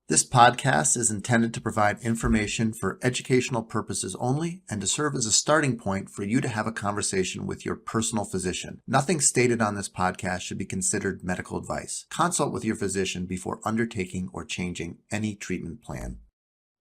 This podcast is intended to provide information for educational purposes only and to serve as a starting point for you to have a conversation with your personal physician. Nothing stated on this podcast should be considered medical advice. Consult with your physician before undertaking or changing any treatment plan.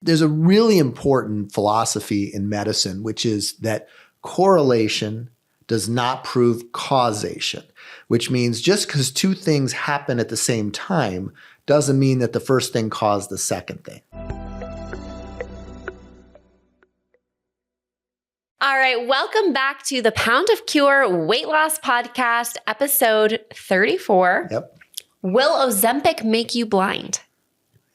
There's a really important philosophy in medicine, which is that correlation does not prove causation, which means just because two things happen at the same time doesn't mean that the first thing caused the second thing. All right, welcome back to the Pound of Cure Weight Loss Podcast, episode 34. Yep. Will Ozempic make you blind?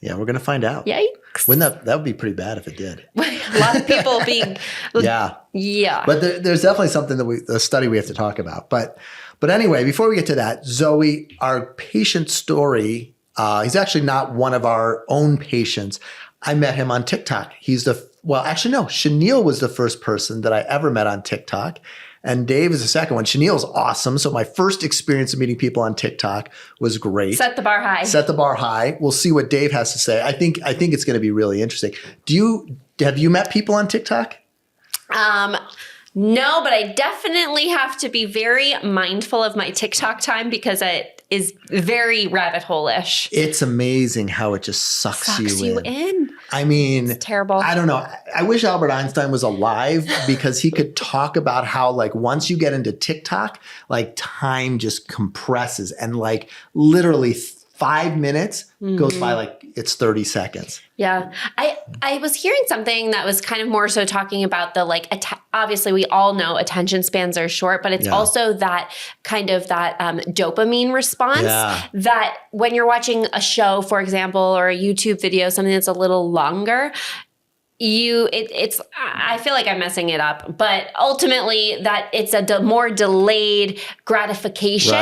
Yeah, we're going to find out. Yikes. That would be pretty bad if it did. A lot of people being... Yeah. But there's definitely something a study we have to talk about. But anyway, before we get to that, Zoe, our patient story, he's actually not one of our own patients. I met him on TikTok. Chenille was the first person that I ever met on TikTok. And Dave is the second one. Chenille's awesome. So my first experience of meeting people on TikTok was great. Set the bar high. We'll see what Dave has to say. I think it's going to be really interesting. Have you met people on TikTok? No, but I definitely have to be very mindful of my TikTok time because it is very rabbit hole-ish. It's amazing how it just sucks you in. I mean, it's terrible. I don't know. I wish Albert Einstein was alive because he could talk about how like once you get into TikTok, like time just compresses and like literally 5 minutes goes by like it's 30 seconds. Yeah. I was hearing something that was kind of more so talking about the like, obviously we all know attention spans are short, but it's also that kind of that dopamine response that when you're watching a show, for example, or a YouTube video, something that's a little longer, I feel like I'm messing it up, but ultimately that it's a more delayed gratification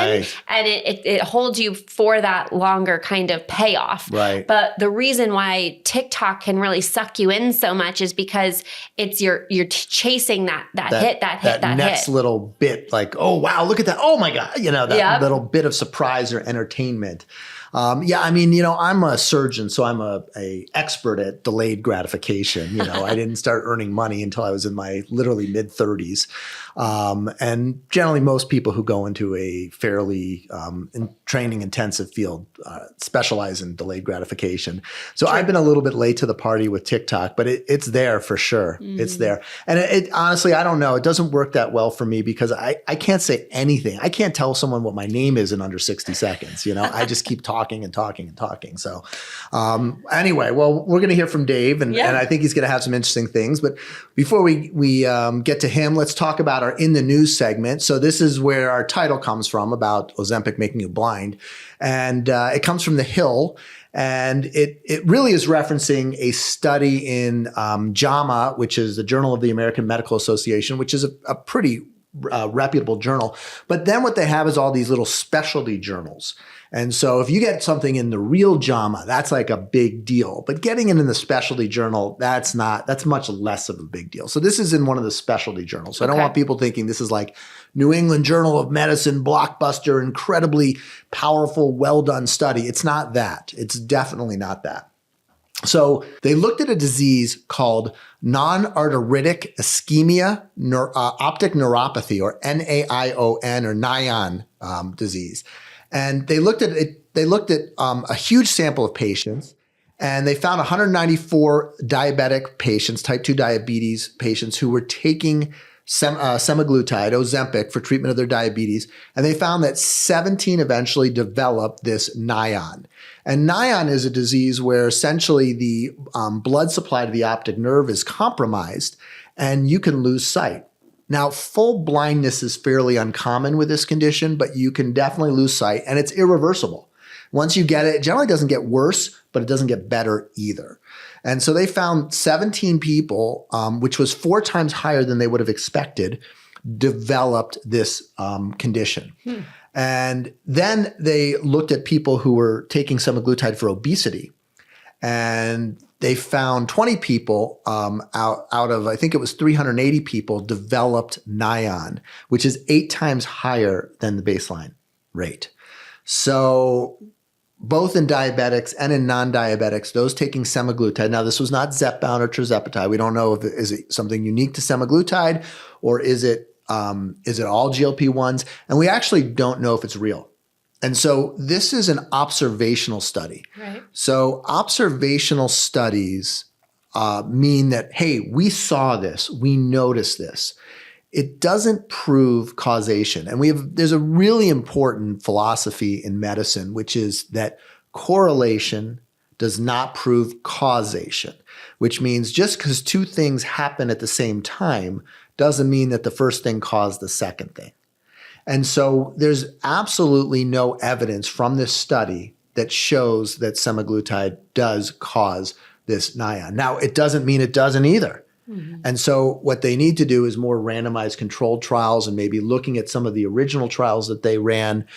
and it holds you for that longer kind of payoff. Right. But the reason why TikTok can really suck you in so much is because it's you're chasing that next little bit, like, oh wow, look at that. Oh my God. That little bit of surprise or entertainment. I'm a surgeon, so I'm a expert at delayed gratification. I didn't start earning money until I was in my literally mid-30s. And generally most people who go into a fairly training intensive field specialize in delayed gratification. So I've been a little bit late to the party with TikTok, but it's there for sure. It's there. And it honestly, I don't know. It doesn't work that well for me because I can't say anything. I can't tell someone what my name is in under 60 seconds. I just keep talking and talking and talking. So anyway, well, we're going to hear from Dave and I think he's going to have some interesting things. But before we get to him, let's talk about our In the News segment. So this is where our title comes from about Ozempic making you blind. And it comes from The Hill. And it really is referencing a study in JAMA, which is the Journal of the American Medical Association, which is a pretty reputable journal. But then what they have is all these little specialty journals. And so if you get something in the real JAMA, that's like a big deal. But getting it in the specialty journal, that's much less of a big deal. So this is in one of the specialty journals. So I don't want people thinking this is like New England Journal of Medicine, blockbuster, incredibly powerful, well-done study. It's not that. It's definitely not that. So they looked at a disease called non-arteritic ischemia optic neuropathy, or NAION, or NAION disease. And they looked at it. They looked at a huge sample of patients, and they found 194 diabetic patients, type 2 diabetes patients, who were taking semaglutide, Ozempic, for treatment of their diabetes. And they found that 17 eventually developed this NAION. And NAION is a disease where essentially the blood supply to the optic nerve is compromised, and you can lose sight. Now, full blindness is fairly uncommon with this condition, but you can definitely lose sight, and it's irreversible. Once you get it, it generally doesn't get worse, but it doesn't get better either. And so they found 17 people, which was 4 times higher than they would have expected, developed this condition. And then they looked at people who were taking semaglutide for obesity, and they found 20 people out of, I think it was 380 people, developed NAION, which is 8 times higher than the baseline rate. So both in diabetics and in non-diabetics, those taking semaglutide. Now, this was not Zepbound or tirzepatide. We don't know if is it something unique to semaglutide, or is it all GLP-1s? And we actually don't know if it's real. And so this is an observational study. Right. So observational studies mean that, hey, we saw this, we noticed this. It doesn't prove causation. And there's a really important philosophy in medicine, which is that correlation does not prove causation, which means just because two things happen at the same time doesn't mean that the first thing caused the second thing. And so there's absolutely no evidence from this study that shows that semaglutide does cause this NION. Now, it doesn't mean it doesn't either. Mm-hmm. And so what they need to do is more randomized controlled trials, and maybe looking at some of the original trials that they ran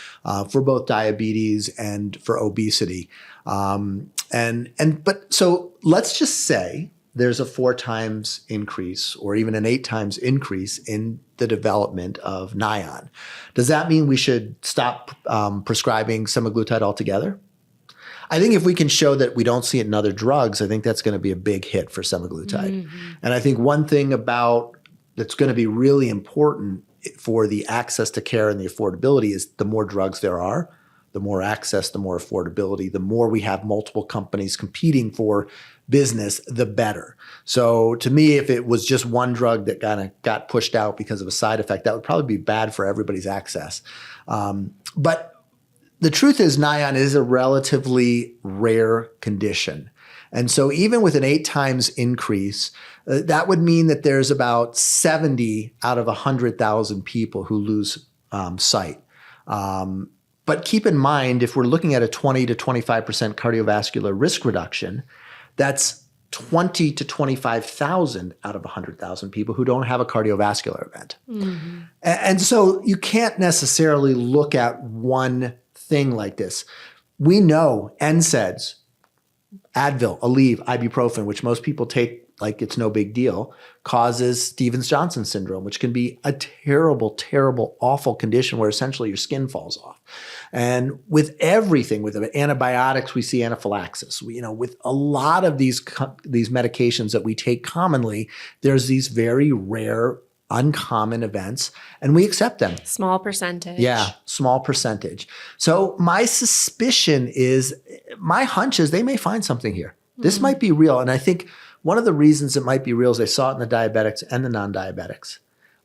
for both diabetes and for obesity. But let's just say there's a 4 times increase or even an 8 times increase in the development of NION. Does that mean we should stop prescribing semaglutide altogether? I think if we can show that we don't see it in other drugs, I think that's going to be a big hit for semaglutide. Mm-hmm. And I think one thing that's going to be really important for the access to care and the affordability is the more drugs there are, the more access, the more affordability, the more we have multiple companies competing for business, the better. So to me, if it was just one drug that kind of got pushed out because of a side effect, that would probably be bad for everybody's access. But the truth is NION is a relatively rare condition. And so even with an 8 times increase, that would mean that there's about 70 out of 100,000 people who lose sight. But keep in mind, if we're looking at a 20 to 25% cardiovascular risk reduction, that's 20 to 25,000 out of 100,000 people who don't have a cardiovascular event. Mm-hmm. And so you can't necessarily look at one thing like this. We know NSAIDs, Advil, Aleve, ibuprofen, which most people take like it's no big deal, causes Stevens-Johnson syndrome, which can be a terrible, terrible, awful condition where essentially your skin falls off. And with everything, with antibiotics, we see anaphylaxis. With a lot of these medications that we take commonly, there's these very rare, uncommon events, and we accept them. Small percentage. Yeah, small percentage. So my suspicion is, my hunch is they may find something here. This might be real. And I think one of the reasons it might be real is they saw it in the diabetics and the non-diabetics.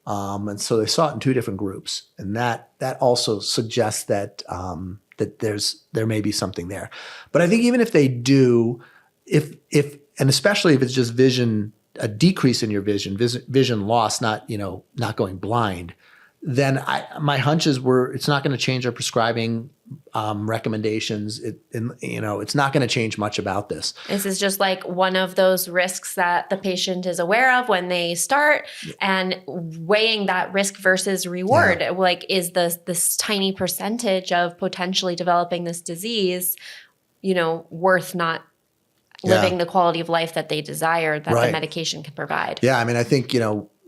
And so they saw it in 2 different groups. And that also suggests that there may be something there. But I think even if they do, and especially if it's just vision, a decrease in your vision loss, not going blind, then my hunch is it's not going to change our prescribing recommendations. It's not going to change much about this. This is just like one of those risks that the patient is aware of when they start, and weighing that risk versus reward. Yeah. Like, is this tiny percentage of potentially developing this disease, worth not living the quality of life that they desire, that the medication can provide? Yeah, I mean, I think,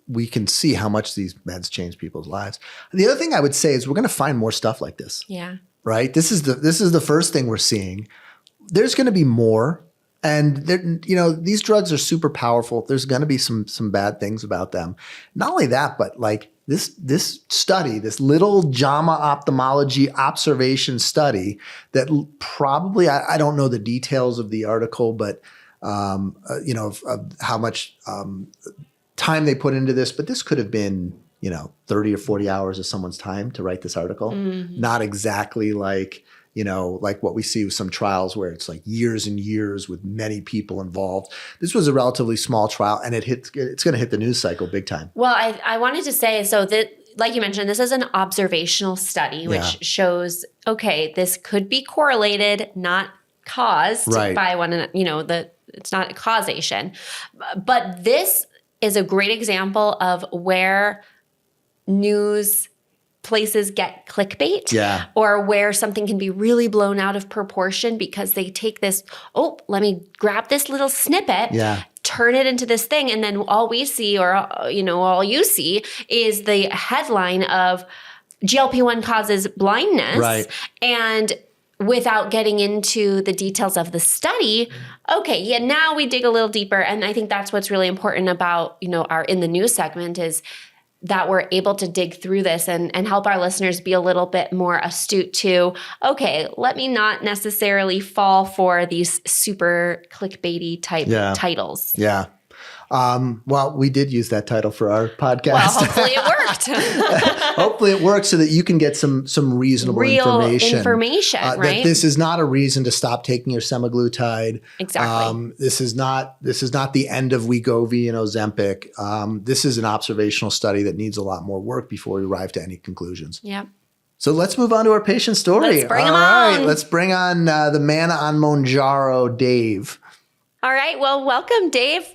we can see how much these meds change people's lives. The other thing I would say is we're going to find more stuff like this. Yeah. Right? This is the first thing we're seeing. There's going to be more. And these drugs are super powerful. There's going to be some bad things about them. Not only that, but like this study, this little JAMA ophthalmology observation study that probably, I don't know the details of the article, but of how much time they put into this, but this could have been 30 or 40 hours of someone's time to write this article. Mm-hmm. Not exactly like what we see with some trials where it's like years and years with many people involved. This was a relatively small trial, and it's going to hit the news cycle big time. Well, I wanted to say, so that, like you mentioned, this is an observational study, which shows, okay, this could be correlated, not caused by one, it's not a causation. But this is a great example of where news places get clickbait, or where something can be really blown out of proportion because they take this, let me grab this little snippet, turn it into this thing. And then all we see, or, all you see is the headline of GLP-1 causes blindness. Right. And without getting into the details of the study, okay, yeah, now we dig a little deeper. And I think that's what's really important about, our In the News segment is that we're able to dig through this and help our listeners be a little bit more astute to, okay, let me not necessarily fall for these super clickbaity type titles. Yeah. Well, we did use that title for our podcast. Well, hopefully it worked. Hopefully it worked so that you can get some reasonable information. Right? That this is not a reason to stop taking your semaglutide. Exactly. This is not the end of Wegovy and Ozempic. This is an observational study that needs a lot more work before we arrive to any conclusions. Yeah. So let's move on to our patient story. Let's bring him on. on. Let's bring on the man on Mounjaro, Dave. All right. Well, welcome, Dave.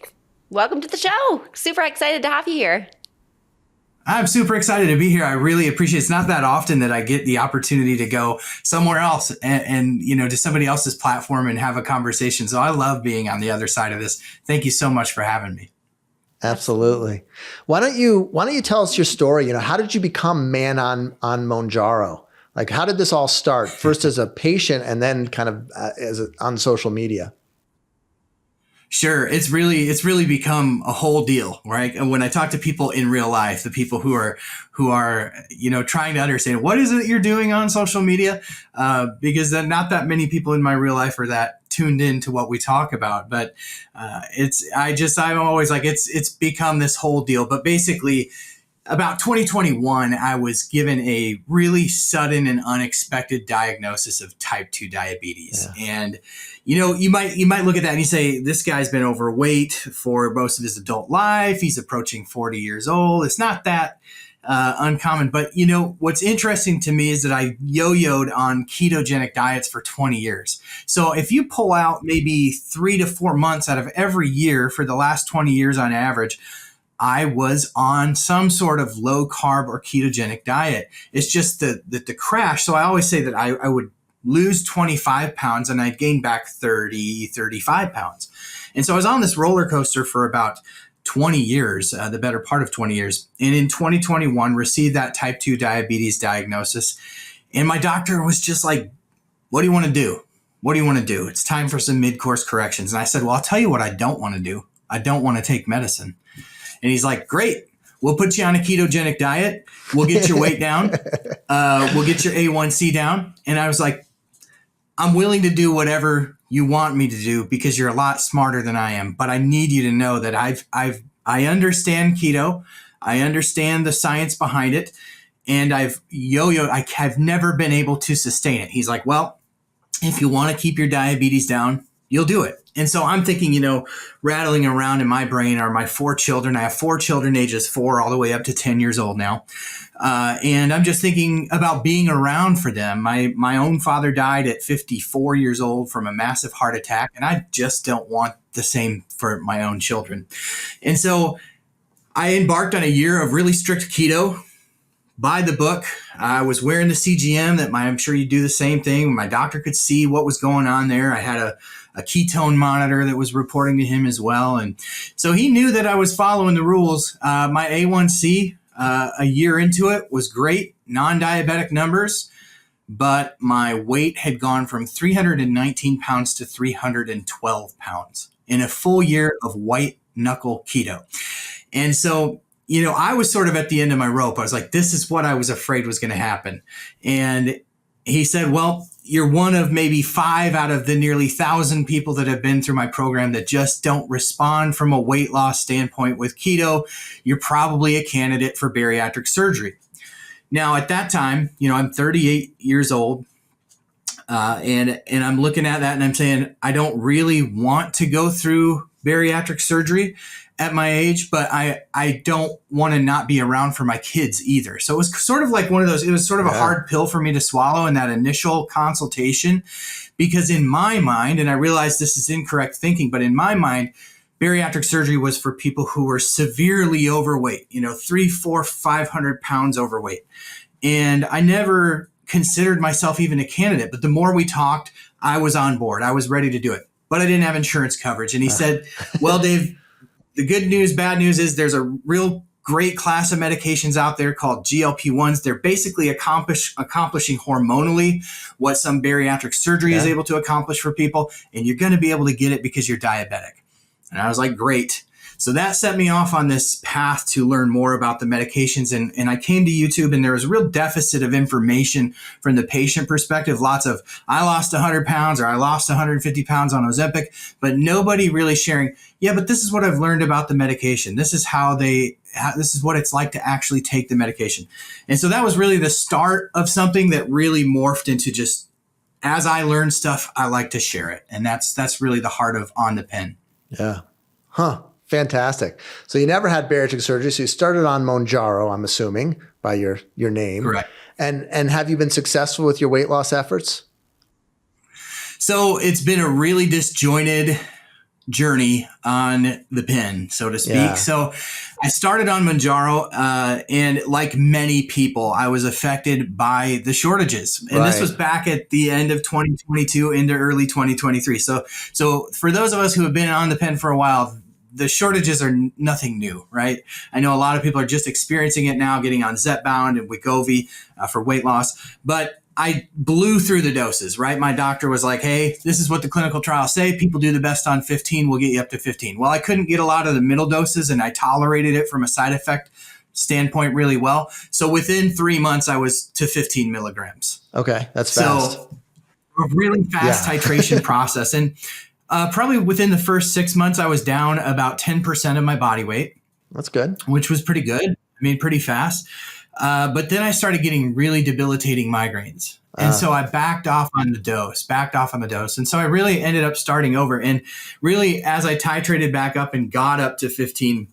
Welcome to the show. Super excited to have you here. I'm super excited to be here. I really appreciate it. It's not that often that I get the opportunity to go somewhere else and to somebody else's platform and have a conversation. So I love being on the other side of this. Thank you so much for having me. Absolutely. Why don't you tell us your story? How did you become man on Mounjaro? Like, how did this all start? First as a patient and then kind of on social media. Sure. It's really become a whole deal, right? And when I talk to people in real life, the people who are, trying to understand what is it you're doing on social media, because then not that many people in my real life are that tuned into what we talk about, but, I'm always like, it's become this whole deal. But basically about 2021, I was given a really sudden and unexpected diagnosis of type 2 diabetes. Yeah. And, you might look at that and you say, this guy's been overweight for most of his adult life. He's approaching 40 years old. It's not that uncommon. But, what's interesting to me is that I yo-yoed on ketogenic diets for 20 years. So if you pull out maybe 3 to 4 months out of every year for the last 20 years on average, I was on some sort of low carb or ketogenic diet. It's just the crash. So I always say that I would lose 25 pounds and I'd gain back 30, 35 pounds. And so I was on this roller coaster for about 20 years, the better part of 20 years. And in 2021, received that type 2 diabetes diagnosis. And my doctor was just like, what do you want to do? What do you want to do? It's time for some mid-course corrections. And I said, well, I'll tell you what I don't want to do. I don't want to take medicine. And he's like, great, we'll put you on a ketogenic diet. We'll get your weight down. We'll get your A1C down. And I was like, I'm willing to do whatever you want me to do because you're a lot smarter than I am. But I need you to know that I understand keto. I understand the science behind it. And I've never been able to sustain it. He's like, well, if you want to keep your diabetes down, you'll do it. And so I'm thinking, rattling around in my brain are my 4 children. I have 4 children, ages 4 all the way up to 10 years old now. And I'm just thinking about being around for them. My own father died at 54 years old from a massive heart attack. And I just don't want the same for my own children. And so I embarked on a year of really strict keto. By the book. I was wearing the CGM that I'm sure you do the same thing. My doctor could see what was going on there. I had a ketone monitor that was reporting to him as well. And so he knew that I was following the rules. My A1C, a year into it, was great, non-diabetic numbers, but my weight had gone from 319 pounds to 312 pounds in a full year of white knuckle keto. And so I was sort of at the end of my rope. I was like, this is what I was afraid was going to happen. And he said, well, you're one of maybe 5 out of the nearly 1,000 people that have been through my program that just don't respond from a weight loss standpoint with keto. You're probably a candidate for bariatric surgery. Now, at that time, I'm 38 years old. And I'm looking at that and I'm saying, I don't really want to go through bariatric surgery at my age, but I don't want to not be around for my kids either. So it was sort of like one of those, it was sort of a hard pill for me to swallow in that initial consultation, because in my mind, and I realize this is incorrect thinking, but in my mind, bariatric surgery was for people who were severely overweight, 300, 400, 500 pounds overweight. And I never considered myself even a candidate, but the more we talked, I was on board. I was ready to do it, but I didn't have insurance coverage. And he said, well, Dave, the good news, bad news is there's a real great class of medications out there called GLP-1s. They're basically accomplishing hormonally what some bariatric surgery is able to accomplish for people. And you're going to be able to get it because you're diabetic. And I was like, great. So that set me off on this path to learn more about the medications. And I came to YouTube, and there was a real deficit of information from the patient perspective. Lots of, I lost 100 pounds or I lost 150 pounds on Ozempic, but nobody really sharing, but this is what I've learned about the medication. This is this is what it's like to actually take the medication. And so that was really the start of something that really morphed into just, as I learn stuff, I like to share it. And that's really the heart of On the Pen. Yeah. Huh. Fantastic. So you never had bariatric surgery. So you started on Mounjaro, I'm assuming, by your name. Correct. And have you been successful with your weight loss efforts? So it's been a really disjointed journey on the pen, so to speak. Yeah. So I started on Mounjaro, and like many people, I was affected by the shortages. And this was back at the end of 2022 into early 2023. So for those of us who have been on the pen for a while, the shortages are nothing new, right? I know a lot of people are just experiencing it now, getting on Zepbound and Wegovy for weight loss, but I blew through the doses, right? My doctor was like, hey, this is what the clinical trials say. People do the best on 15. We'll get you up to 15. Well, I couldn't get a lot of the middle doses, and I tolerated it from a side effect standpoint really well. So within 3 months, I was to 15 milligrams. Okay, that's fast. So a really fast titration process. And probably within the first 6 months, I was down about 10% of my body weight. That's good. Which was pretty good. I mean, pretty fast. But then I started getting really debilitating migraines. And so I backed off on the dose. And so I really ended up starting over. And really, as I titrated back up and got up to 15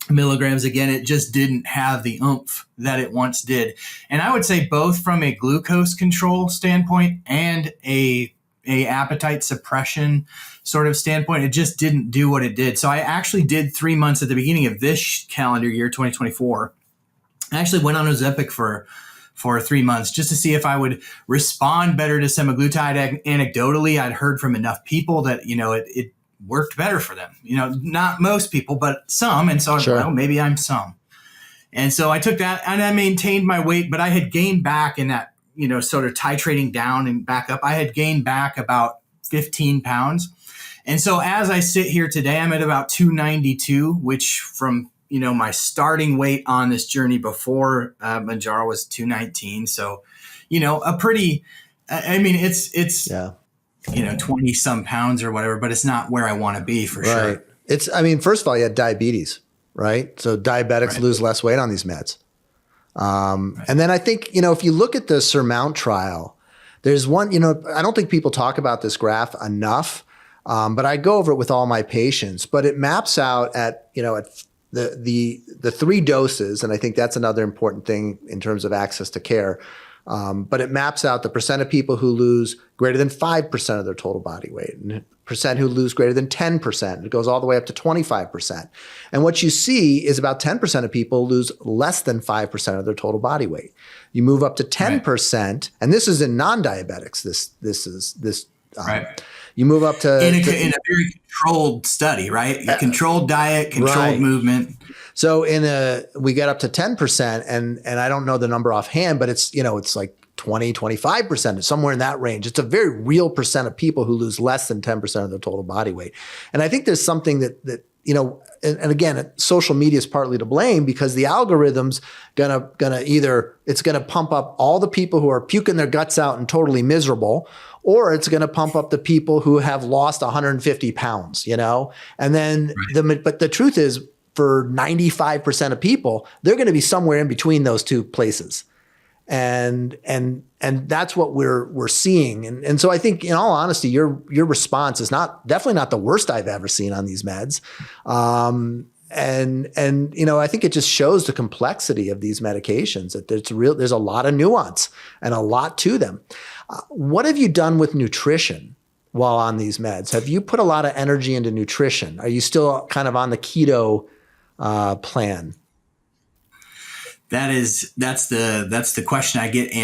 milligrams again, it just didn't have the oomph that it once did. And I would say both from a glucose control standpoint and a appetite suppression sort of standpoint, it just didn't do what it did. So I actually did 3 months at the beginning of this calendar year, 2024. I actually went on Ozempic for 3 months just to see if I would respond better to semaglutide. Anecdotally, I'd heard from enough people that, it worked better for them. Not most people, but some. And so I was like, well, maybe I'm some. And so I took that and I maintained my weight, but I had gained back in that, sort of titrating down and back up. I had gained back about 15 pounds. And so as I sit here today, I'm at about 292, which from my starting weight on this journey before Mounjaro was 219. So, a pretty, it's 20 some pounds or whatever, but it's not where I want to be for sure. First of all, you had diabetes, right? So diabetics lose less weight on these meds. And then I think, if you look at the SURMOUNT trial, there's one, I don't think people talk about this graph enough, but I go over it with all my patients, but it maps out at the 3 doses, and I think that's another important thing in terms of access to care. But it maps out the percent of people who lose greater than 5% of their total body weight, and percent who lose greater than 10%. It goes all the way up to 25%. And what you see is about 10% of people lose less than 5% of their total body weight. You move up to 10%, and this is in non-diabetics. You move up to in a very controlled study, right? Controlled diet, controlled movement. So we get up to 10%, and I don't know the number offhand, but it's like 20, 25%, somewhere in that range. It's a very real percent of people who lose less than 10% of their total body weight. And I think there's something that and again, social media is partly to blame, because the algorithm's it's gonna pump up all the people who are puking their guts out and totally miserable, or it's going to pump up the people who have lost 150 pounds, and then but the truth is, for 95% of people, they're going to be somewhere in between those two places. And that's what we're seeing. And so I think, in all honesty, your response is definitely not the worst I've ever seen on these meds. And I think it just shows the complexity of these medications, that there's a lot of nuance and a lot to them. What have you done with nutrition while on these meds? Have you put a lot of energy into nutrition? Are you still kind of on the keto plan? That's the question I get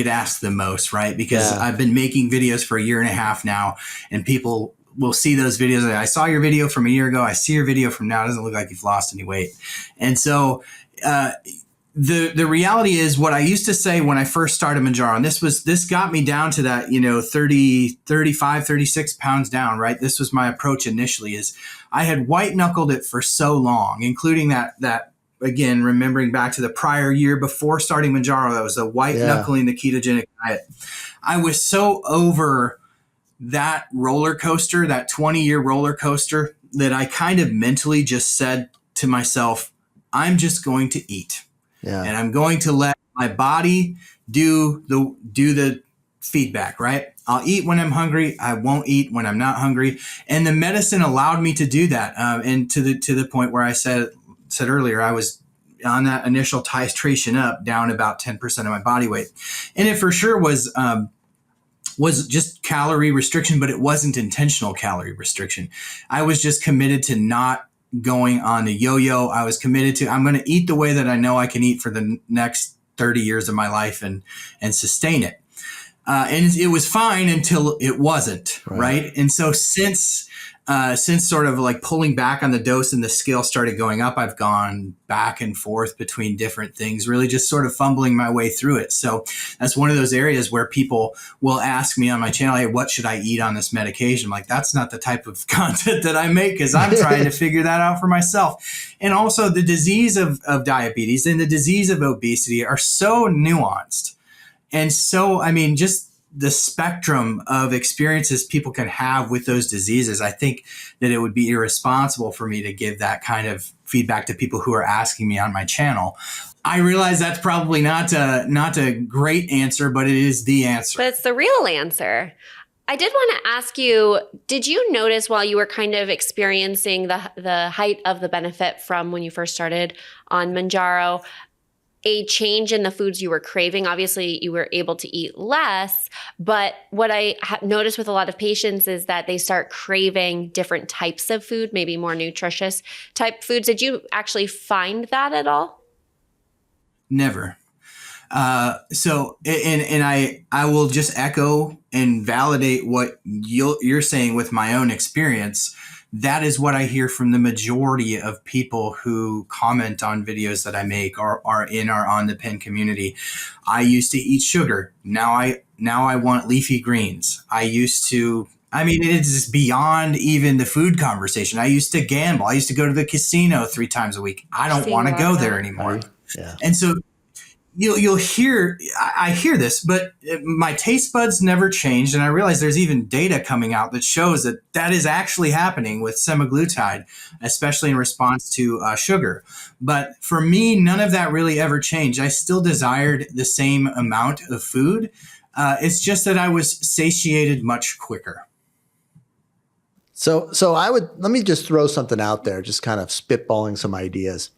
asked the most, right? Because I've been making videos for a year and a half now, and people will see those videos. I saw your video from a year ago. I see your video from now. It doesn't look like you've lost any weight. And so, the reality is what I used to say when I first started Mounjaro, and this got me down to that, 30, 35, 36 pounds down, right? This was my approach initially, is I had white knuckled it for so long, including that again, remembering back to the prior year before starting Mounjaro, that was the white knuckling the ketogenic diet. I was so over that roller coaster, that 20-year roller coaster, that I kind of mentally just said to myself, I'm just going to eat. Yeah. And I'm going to let my body do the feedback, right? I'll eat when I'm hungry. I won't eat when I'm not hungry. And the medicine allowed me to do that. And to the point where I said earlier, I was on that initial titration up down about 10% of my body weight. And it for sure was just calorie restriction, but it wasn't intentional calorie restriction. I was just committed to not going on the yo-yo. I was committed to, I'm going to eat the way that I know I can eat for the next 30 years of my life and sustain it. And it was fine until it wasn't, right? And so since sort of like pulling back on the dose and the scale started going up, I've gone back and forth between different things, really just sort of fumbling my way through it. So that's one of those areas where people will ask me on my channel, hey, what should I eat on this medication? I'm like, that's not the type of content that I make, because I'm trying to figure that out for myself. And also the disease of diabetes and the disease of obesity are so nuanced. And so, I mean, just the spectrum of experiences people can have with those diseases, I think that it would be irresponsible for me to give that kind of feedback to people who are asking me on my channel. I realize that's probably not a great answer, but it is the answer. But it's the real answer. I did want to ask you, did you notice while you were kind of experiencing the height of the benefit from when you first started on Mounjaro, a change in the foods you were craving? Obviously, you were able to eat less, but what I have noticed with a lot of patients is that they start craving different types of food, maybe more nutritious type foods. Did you actually find that at all? Never. So I will just echo and validate what you're saying with my own experience. That is what I hear from the majority of people who comment on videos that I make or are in our On the Pen community. I used to eat sugar. Now I want leafy greens. It's beyond even the food conversation. I used to gamble. I used to go to the casino 3 times a week. I don't want to go there anymore. Right. Yeah. And so you'll hear, I hear this, but my taste buds never changed. And I realize there's even data coming out that shows that is actually happening with semaglutide, especially in response to sugar. But for me, none of that really ever changed. I still desired the same amount of food. It's just that I was satiated much quicker. So let me just throw something out there, just kind of spitballing some ideas.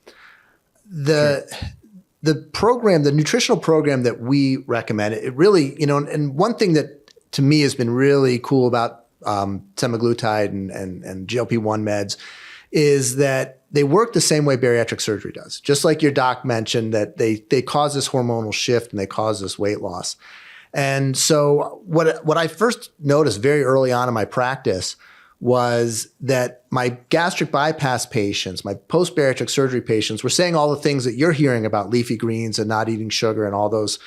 The program, the nutritional program that we recommend, it really, and one thing that to me has been really cool about semaglutide and GLP-1 meds is that they work the same way bariatric surgery does. Just like your doc mentioned, that they cause this hormonal shift and they cause this weight loss. And so what I first noticed very early on in my practice was that my gastric bypass patients, my post-bariatric surgery patients, were saying all the things that you're hearing about leafy greens and not eating sugar and all those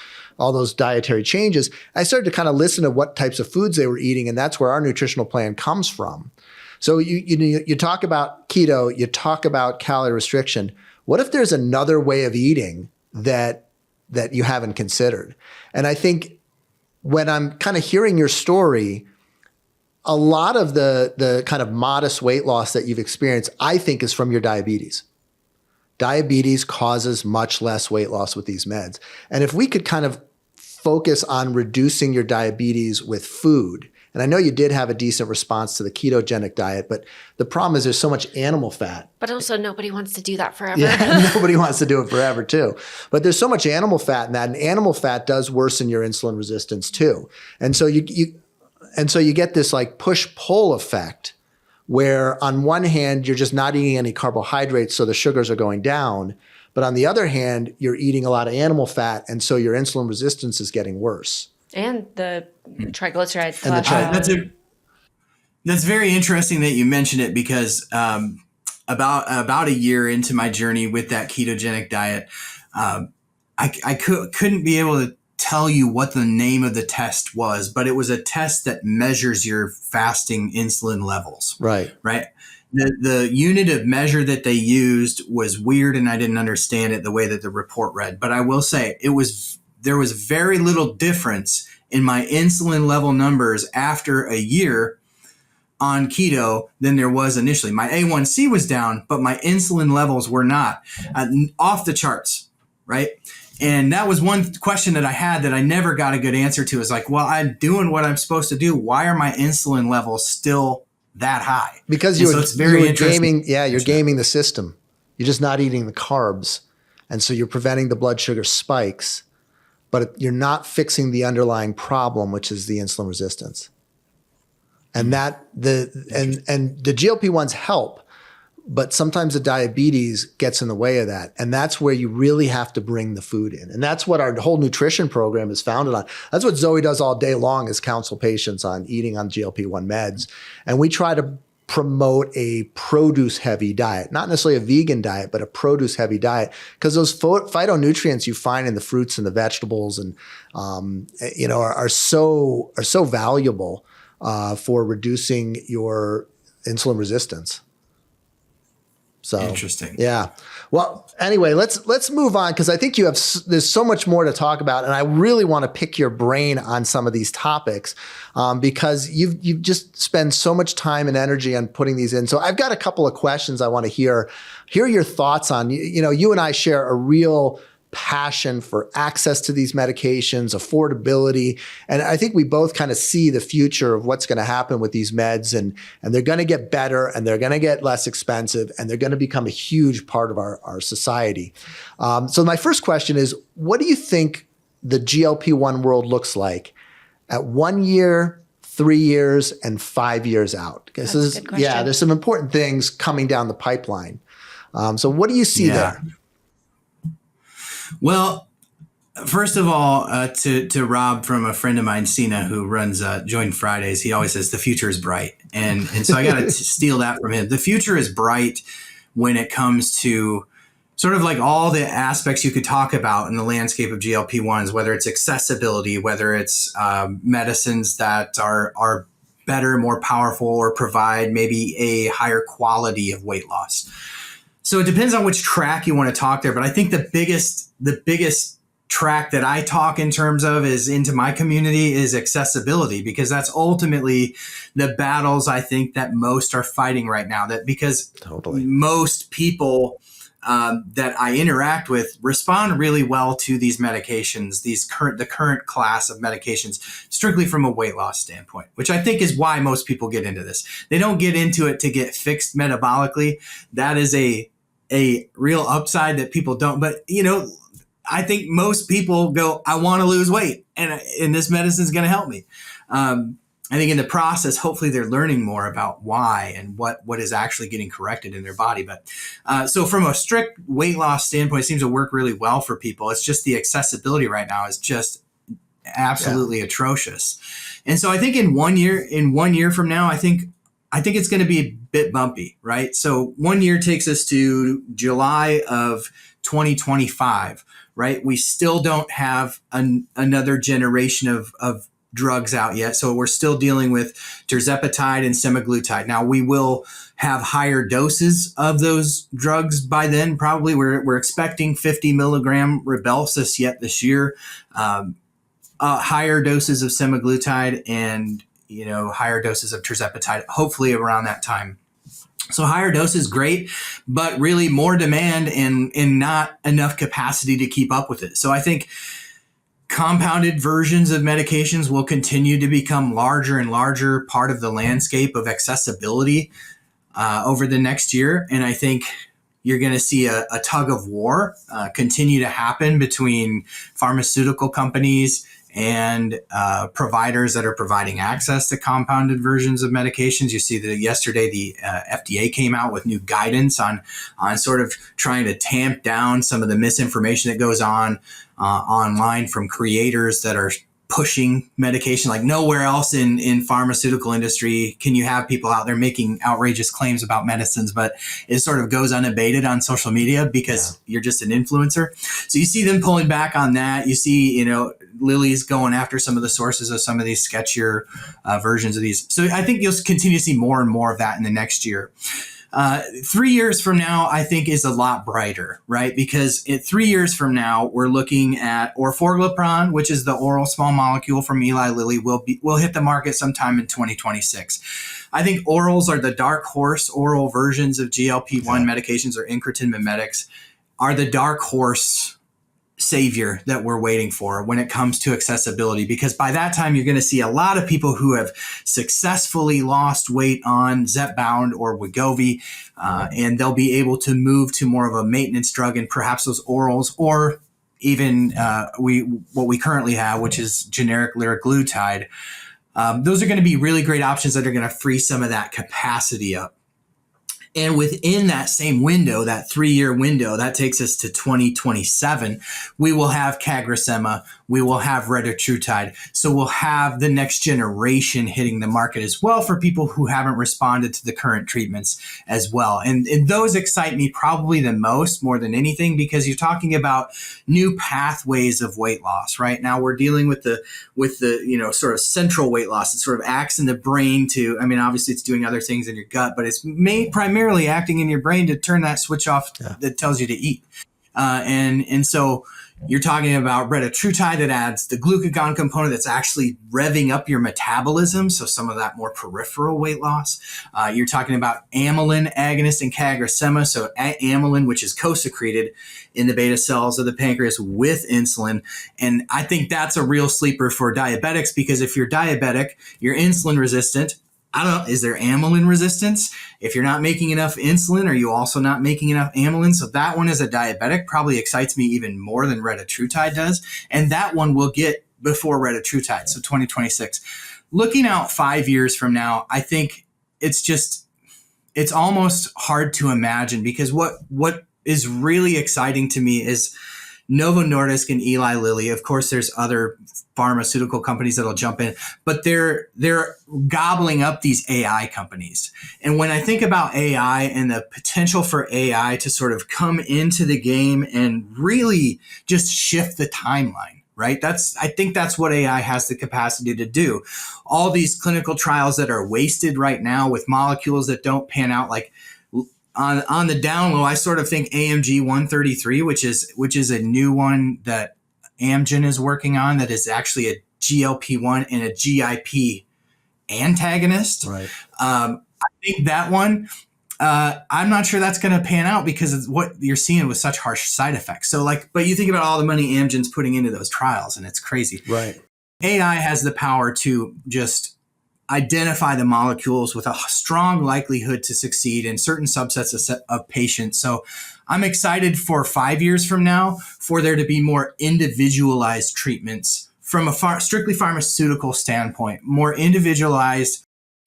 dietary changes. I started to kind of listen to what types of foods they were eating, and that's where our nutritional plan comes from. So you talk about keto, you talk about calorie restriction. What if there's another way of eating that you haven't considered? And I think when I'm kind of hearing your story, a lot of the kind of modest weight loss that you've experienced, I think, is from your diabetes. Diabetes causes much less weight loss with these meds. And if we could kind of focus on reducing your diabetes with food, and I know you did have a decent response to the ketogenic diet, but the problem is there's so much animal fat. But also nobody wants to do that forever. Yeah, nobody wants to do it forever too. But there's so much animal fat in that, and animal fat does worsen your insulin resistance too. And so you get this like push-pull effect where on one hand, you're just not eating any carbohydrates, so the sugars are going down. But on the other hand, you're eating a lot of animal fat, and so your insulin resistance is getting worse. And the triglycerides. That's very interesting that you mentioned it, because about a year into my journey with that ketogenic diet, I couldn't be able to tell you what the name of the test was, but it was a test that measures your fasting insulin levels. Right. The unit of measure that they used was weird, and I didn't understand it the way that the report read. But I will say there was very little difference in my insulin level numbers after a year on keto than there was initially. My A1C was down, but my insulin levels were not off the charts, right? And that was one question that I had that I never got a good answer to. Is like, well, I'm doing what I'm supposed to do. Why are my insulin levels still that high? Because you're gaming the system. You're just not eating the carbs. And so you're preventing the blood sugar spikes, but you're not fixing the underlying problem, which is the insulin resistance. And the GLP-1s help, but sometimes the diabetes gets in the way of that. And that's where you really have to bring the food in. And that's what our whole nutrition program is founded on. That's what Zoe does all day long, is counsel patients on eating on GLP-1 meds. And we try to promote a produce-heavy diet, not necessarily a vegan diet, but a produce-heavy diet, because those phytonutrients you find in the fruits and the vegetables and are so valuable for reducing your insulin resistance. So interesting. Yeah. Well, anyway, let's move on, because I think there's so much more to talk about, and I really want to pick your brain on some of these topics because you've just spent so much time and energy on putting these in. So I've got a couple of questions I want to hear your thoughts on. You and I share a real passion for access to these medications, affordability. And I think we both kind of see the future of what's going to happen with these meds, and they're going to get better, and they're going to get less expensive, and they're going to become a huge part of our society. So my first question is, what do you think the GLP-1 world looks like at 1 year, 3 years, and 5 years out? Because there's some important things coming down the pipeline. So what do you see there? Well, first of all, to Rob, from a friend of mine, Sina, who runs Join Fridays, he always says the future is bright. And so I got to steal that from him. The future is bright when it comes to sort of like all the aspects you could talk about in the landscape of GLP-1s, whether it's accessibility, whether it's medicines that are better, more powerful, or provide maybe a higher quality of weight loss. So it depends on which track you want to talk there. But I think the biggest track that I talk in terms of is into my community is accessibility, because that's ultimately the battles I think that most are fighting right now. That because most people that I interact with respond really well to these medications, the current class of medications, strictly from a weight loss standpoint, which I think is why most people get into this. They don't get into it to get fixed metabolically. That is a real upside that people don't. But, I think most people go, I want to lose weight, and this medicine is going to help me. I think in the process, hopefully they're learning more about why and what is actually getting corrected in their body. But so from a strict weight loss standpoint, it seems to work really well for people. It's just the accessibility right now is just absolutely atrocious. And so I think in 1 year from now, I think it's going to be a bit bumpy, right? So 1 year takes us to July of 2025, right? We still don't have another generation of drugs out yet. So we're still dealing with tirzepatide and semaglutide. Now we will have higher doses of those drugs by then. Probably we're expecting 50 milligram Rybelsus yet this year, higher doses of semaglutide and higher doses of tirzepatide, hopefully around that time. So higher dose is great, but really more demand and not enough capacity to keep up with it. So I think compounded versions of medications will continue to become larger and larger part of the landscape of accessibility over the next year. And I think you're going to see a tug of war continue to happen between pharmaceutical companies and providers that are providing access to compounded versions of medications. You see that yesterday the FDA came out with new guidance on sort of trying to tamp down some of the misinformation that goes on online from creators that are pushing medication. Like nowhere else in pharmaceutical industry can you have people out there making outrageous claims about medicines, but it sort of goes unabated on social media because you're just an influencer. So you see them pulling back on that. You see, Lilly's going after some of the sources of some of these sketchier versions of these. So I think you'll continue to see more and more of that in the next year. 3 years from now, I think is a lot brighter, right? Because 3 years from now, we're looking at orforglipron, which is the oral small molecule from Eli Lilly, will hit the market sometime in 2026. I think orals are the dark horse. Oral versions of GLP-1 medications or incretin mimetics are the dark horse savior that we're waiting for when it comes to accessibility, because by that time you're going to see a lot of people who have successfully lost weight on Zepbound or Wegovy, and they'll be able to move to more of a maintenance drug and perhaps those orals, or even what we currently have, which is generic liraglutide. Those are going to be really great options that are going to free some of that capacity up. And within that same window, that 3-year window, that takes us to 2027, we will have CagriSema, we will have retatrutide. So we'll have the next generation hitting the market as well for people who haven't responded to the current treatments as well. And those excite me probably the most, more than anything, because you're talking about new pathways of weight loss. Right now we're dealing with the sort of central weight loss. It sort of acts in the brain to, obviously it's doing other things in your gut, but it's primarily acting in your brain to turn that switch off that tells you to eat. And so you're talking about retatrutide that adds the glucagon component that's actually revving up your metabolism. So some of that more peripheral weight loss. You're talking about amylin agonist and CagriSema. So amylin, which is co-secreted in the beta cells of the pancreas with insulin. And I think that's a real sleeper for diabetics, because if you're diabetic, you're insulin resistant. Is there amylin resistance? If you're not making enough insulin, are you also not making enough amylin? So that one as a diabetic probably excites me even more than retatrutide does. And that one will get before retatrutide, so 2026. Looking out 5 years from now, I think it's almost hard to imagine, because what is really exciting to me is Novo Nordisk and Eli Lilly. Of course, there's other pharmaceutical companies that'll jump in, but they're gobbling up these AI companies. And when I think about AI and the potential for AI to sort of come into the game and really just shift the timeline, right? I think that's what AI has the capacity to do. All these clinical trials that are wasted right now with molecules that don't pan out, like on the down low, I sort of think AMG 133, which is a new one that Amgen is working on, that is actually a GLP-1 and a GIP antagonist. Right. I think that one, I'm not sure that's going to pan out because of what you're seeing with such harsh side effects. So but you think about all the money Amgen's putting into those trials, and it's crazy. Right. AI has the power to just identify the molecules with a strong likelihood to succeed in certain subsets of patients. So I'm excited for 5 years from now for there to be more individualized treatments from a strictly pharmaceutical standpoint, more individualized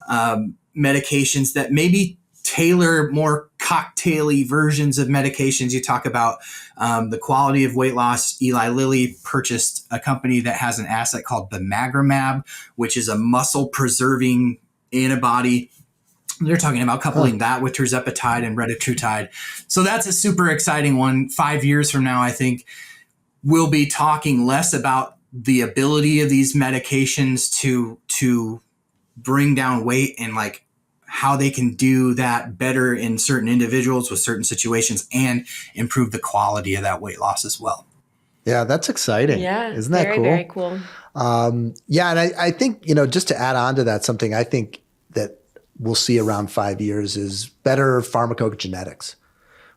medications that maybe tailor more cocktaily versions of medications. You talk about the quality of weight loss. Eli Lilly purchased a company that has an asset called bimagrumab, which is a muscle-preserving antibody. They're talking about coupling that with tirzepatide and retatrutide. So that's a super exciting one. 5 years from now, I think we'll be talking less about the ability of these medications to bring down weight and how they can do that better in certain individuals with certain situations and improve the quality of that weight loss as well. Yeah, that's exciting. Yeah. Isn't that cool? Very cool. And I think, just to add on to that, something I think that we'll see around 5 years is better pharmacogenetics,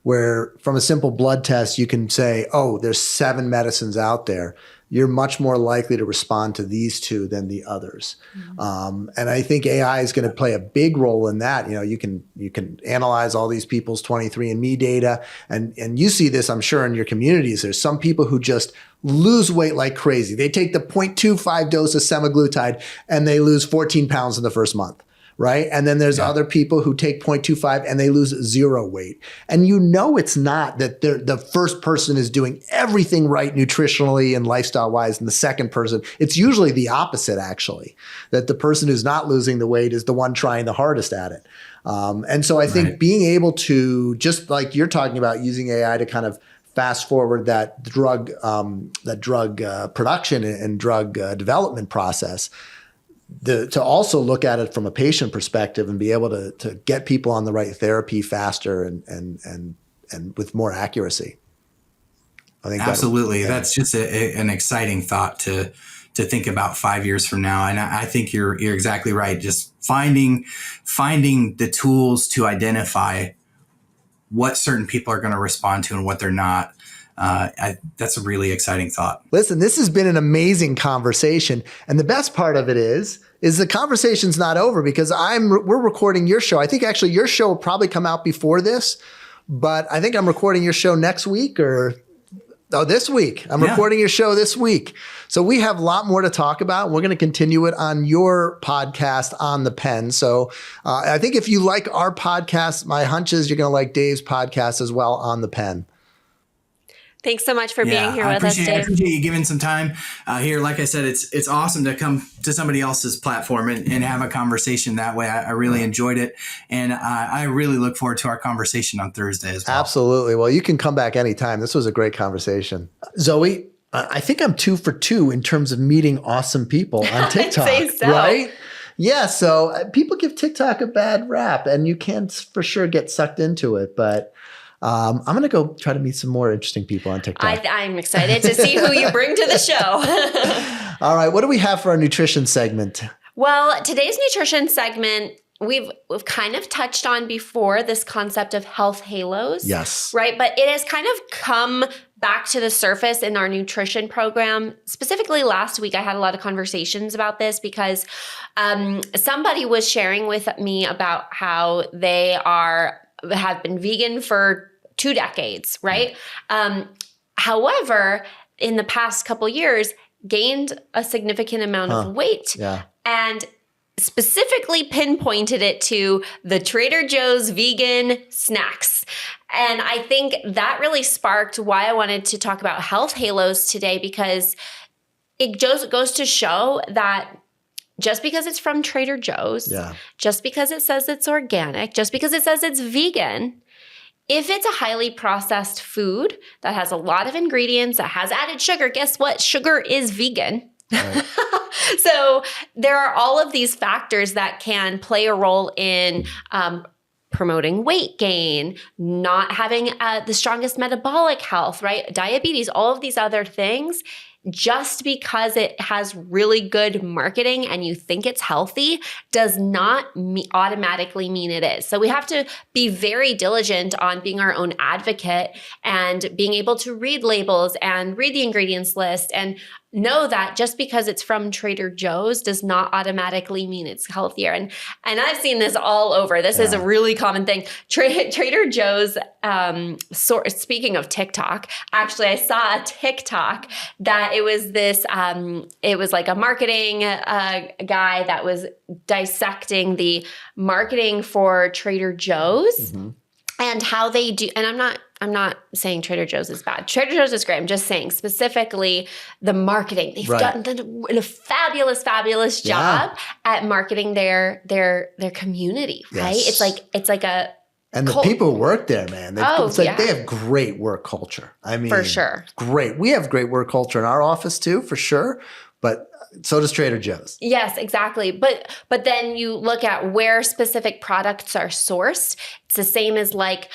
where from a simple blood test, you can say, oh, there's 7 medicines out there. You're much more likely to respond to these 2 than the others. Mm-hmm. And I think AI is going to play a big role in that. You can analyze all these people's 23andMe data, and you see this, I'm sure, in your communities. There's some people who just lose weight like crazy. They take the 0.25 dose of semaglutide and they lose 14 pounds in the first month. right? And then there's other people who take 0.25 and they lose 0 weight. And it's not that the first person is doing everything right nutritionally and lifestyle-wise, and the second person, it's usually the opposite, actually, that the person who's not losing the weight is the one trying the hardest at it. And so I think being able to, just like you're talking about, using AI to kind of fast forward that drug production and drug development process, to also look at it from a patient perspective and be able to get people on the right therapy faster and with more accuracy. I think absolutely. That's just an exciting thought to think about 5 years from now. And I think you're exactly right. Just finding the tools to identify what certain people are going to respond to and what they're not. That's a really exciting thought. Listen, this has been an amazing conversation. And the best part of it is the conversation's not over, because we're recording your show. I think actually your show will probably come out before this, but I think I'm recording your show next week this week. I'm recording your show this week. So we have a lot more to talk about. We're going to continue it on your podcast, On the Pen. So I think if you like our podcast, my hunch is you're going to like Dave's podcast as well, On the Pen. Thanks so much for being here with us, Dave. I appreciate you giving some time here. Like I said, it's awesome to come to somebody else's platform and have a conversation that way. I really enjoyed it. And I really look forward to our conversation on Thursday as well. Absolutely. Well, you can come back anytime. This was a great conversation. Zoe, I think I'm 2 for 2 in terms of meeting awesome people on TikTok. I'd say so. Right? Yeah. So people give TikTok a bad rap, and you can for sure get sucked into it. But I'm going to go try to meet some more interesting people on TikTok. I'm excited to see who you bring to the show. All right. What do we have for our nutrition segment? Well, today's nutrition segment, we've kind of touched on before, this concept of health halos. Yes. Right? But it has kind of come back to the surface in our nutrition program. Specifically last week, I had a lot of conversations about this because somebody was sharing with me about how they have been vegan for 2 decades, right? However, in the past couple years, gained a significant amount of weight. Yeah. And specifically pinpointed it to the Trader Joe's vegan snacks. And I think that really sparked why I wanted to talk about health halos today, because it goes to show that just because it's from Trader Joe's, just because it says it's organic, just because it says it's vegan, if it's a highly processed food that has a lot of ingredients, that has added sugar, guess what? Sugar is vegan. Right. So there are all of these factors that can play a role in promoting weight gain, not having the strongest metabolic health, right? Diabetes, all of these other things. Just because it has really good marketing and you think it's healthy does not automatically mean it is. So we have to be very diligent on being our own advocate and being able to read labels and read the ingredients list and know that just because it's from Trader Joe's does not automatically mean it's healthier. And I've seen this all over. This is a really common thing. Trader Joe's, speaking of TikTok, actually I saw a TikTok that it was this, it was like a marketing guy that was dissecting the marketing for Trader Joe's and how they do, and I'm not saying Trader Joe's is bad. Trader Joe's is great. I'm just saying specifically the marketing. They've done a fabulous job at marketing their community, right? Yes. It's like a and the people who work there, man. They have great work culture. I mean, for sure. Great. We have great work culture in our office too, for sure. But so does Trader Joe's. Yes, exactly. But then you look at where specific products are sourced. It's the same as like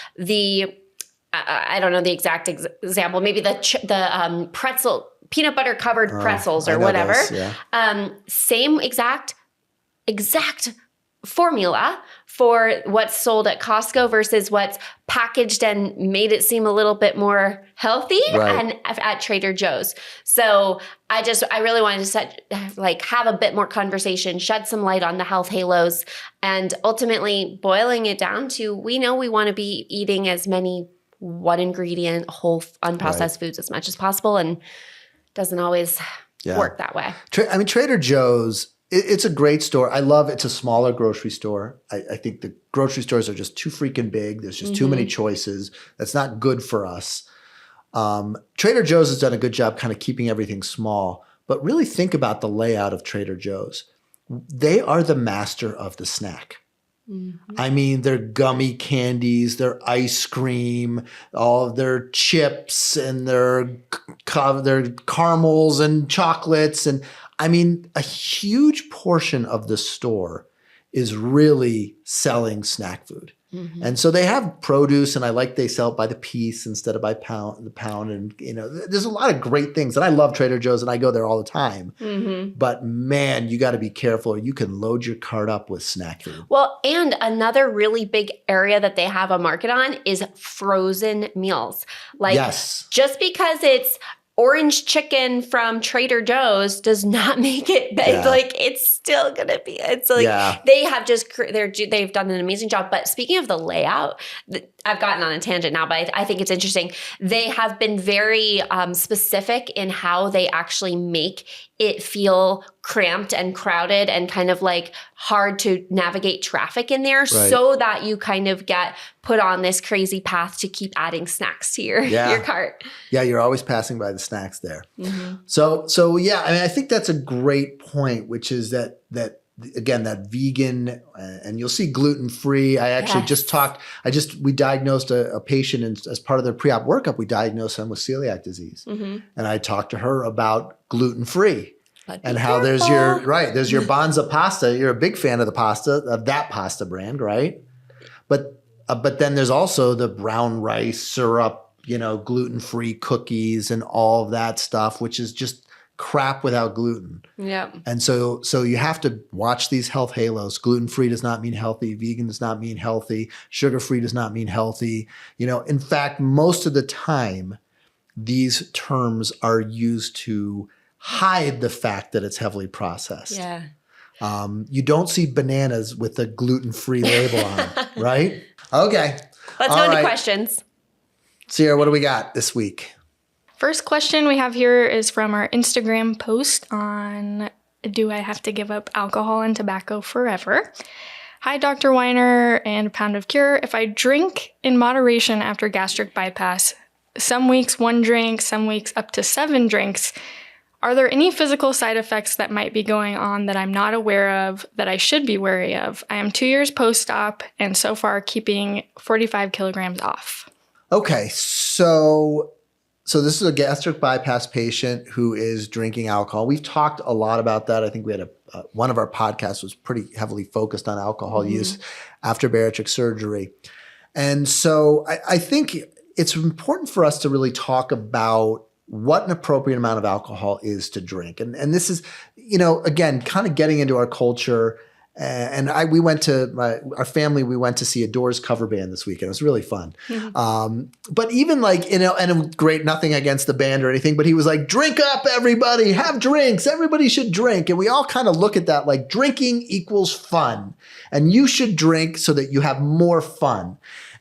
I don't know the exact example. Maybe the pretzel, peanut butter covered pretzels or whatever. Same exact formula for what's sold at Costco versus what's packaged and made it seem a little bit more healthy and at Trader Joe's. So I really wanted to have a bit more conversation, shed some light on the health halos, and ultimately boiling it down to, we know we want to be eating as many one ingredient, whole unprocessed foods as much as possible, and doesn't always work that way. Trader Joe's It's a great store. I love it's a smaller grocery store. I think the grocery stores are just too freaking big. There's just too many choices. That's not good for us. Trader Joe's has done a good job kind of keeping everything small, but really think about the layout of Trader Joe's. They are the master of the snack. I mean, their gummy candies, their ice cream, all of their chips and their caramels and chocolates. And I mean, a huge portion of the store is really selling snack food. And so they have produce, and I like they sell it by the piece instead of by the pound. And, you know, there's a lot of great things. And I love Trader Joe's and I go there all the time. But man, you got to be careful or you can load your cart up with snack food. Well, and another really big area that they have a market on is frozen meals. Like just because it's orange chicken from Trader Joe's does not make it big. Like it's still gonna be. It's like they have they've done an amazing job. But speaking of the layout, I've gotten on a tangent now, but I think it's interesting. They have been very specific in how they actually make it feel cramped and crowded and kind of like hard to navigate traffic in there, so that you kind of get put on this crazy path to keep adding snacks to your cart. Yeah, you're always passing by the snacks there. So yeah, I mean, I think that's a great point, which is that again, that vegan, and you'll see gluten-free. I actually we diagnosed a patient, and as part of their pre-op workup, we diagnosed them with celiac disease. And I talked to her about gluten-free and how there's your Banza pasta. You're a big fan of that pasta brand, right? But then there's also the brown rice syrup, you know, gluten-free cookies and all of that stuff, which is just crap without gluten. And so you have to watch these health halos. Gluten-free does not mean healthy. Vegan does not mean healthy. Sugar-free does not mean healthy. You know, in fact, most of the time, these terms are used to hide the fact that it's heavily processed. You don't see bananas with a gluten-free label on it, right? Okay. Let's go into questions. Sierra, what do we got this week? First question we have here is from our Instagram post on, do I have to give up alcohol and tobacco forever? Hi, Dr. Weiner and Pound of Cure. If I drink in moderation after gastric bypass, some weeks 1 drink, some weeks up to 7 drinks, are there any physical side effects that might be going on that I'm not aware of that I should be wary of? I am 2 years post-op and so far keeping 45 kilograms off. Okay, so this is a gastric bypass patient who is drinking alcohol. We've talked a lot about that. I think we had one of our podcasts was pretty heavily focused on alcohol use after bariatric surgery. And so I think it's important for us to really talk about what an appropriate amount of alcohol is to drink. And this is, you know, again, kind of getting into our culture. And we went to our family, we went to see a Doors cover band this weekend. It was really fun. But even like, you know, and it was great, nothing against the band or anything, but he was like, drink up, everybody, have drinks. Everybody should drink. And we all kind of look at that like drinking equals fun. And you should drink so that you have more fun.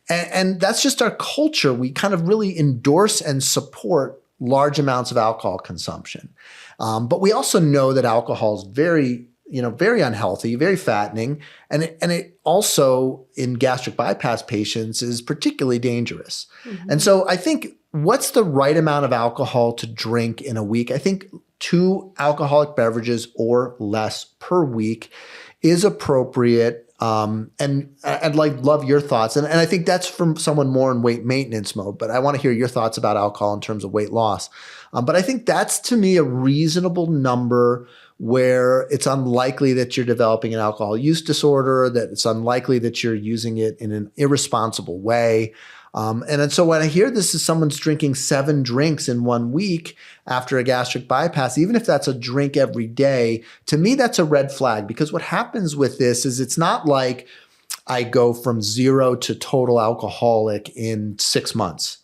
And that's just our culture. We kind of really endorse and support large amounts of alcohol consumption. But we also know that alcohol is very unhealthy, very fattening. And it also in gastric bypass patients is particularly dangerous. And so I think what's the right amount of alcohol to drink in a week? I think 2 alcoholic beverages or less per week is appropriate. And I'd love your thoughts. And I think that's from someone more in weight maintenance mode, but I want to hear your thoughts about alcohol in terms of weight loss. But I think that's to me a reasonable number where it's unlikely that you're developing an alcohol use disorder, that it's unlikely that you're using it in an irresponsible way. And so when I hear this is someone's drinking 7 drinks in 1 week after a gastric bypass, even if that's a drink every day, to me, that's a red flag, because what happens with this is it's not like I go from 0 to total alcoholic in 6 months.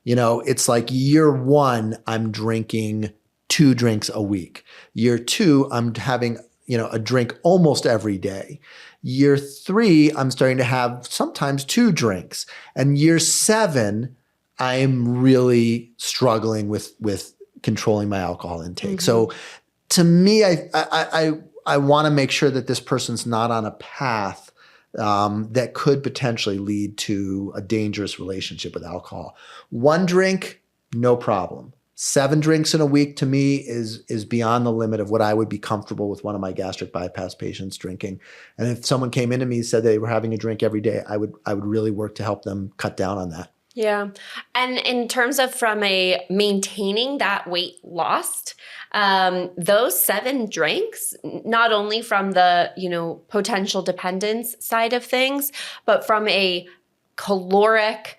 You know, it's like year 1, I'm drinking 2 drinks a week. Year 2, I'm having, you know, a drink almost every day. Year 3, I'm starting to have sometimes 2 drinks. And year 7, I'm really struggling with controlling my alcohol intake. So to me, I I want to make sure that this person's not on a path that could potentially lead to a dangerous relationship with alcohol. 1 drink, no problem. 7 drinks in a week to me is beyond the limit of what I would be comfortable with one of my gastric bypass patients drinking. And if someone came into me and said they were having a drink every day, I would really work to help them cut down on that. Yeah. And in terms of from a maintaining that weight lost, those 7 drinks, not only from the, potential dependence side of things, but from a caloric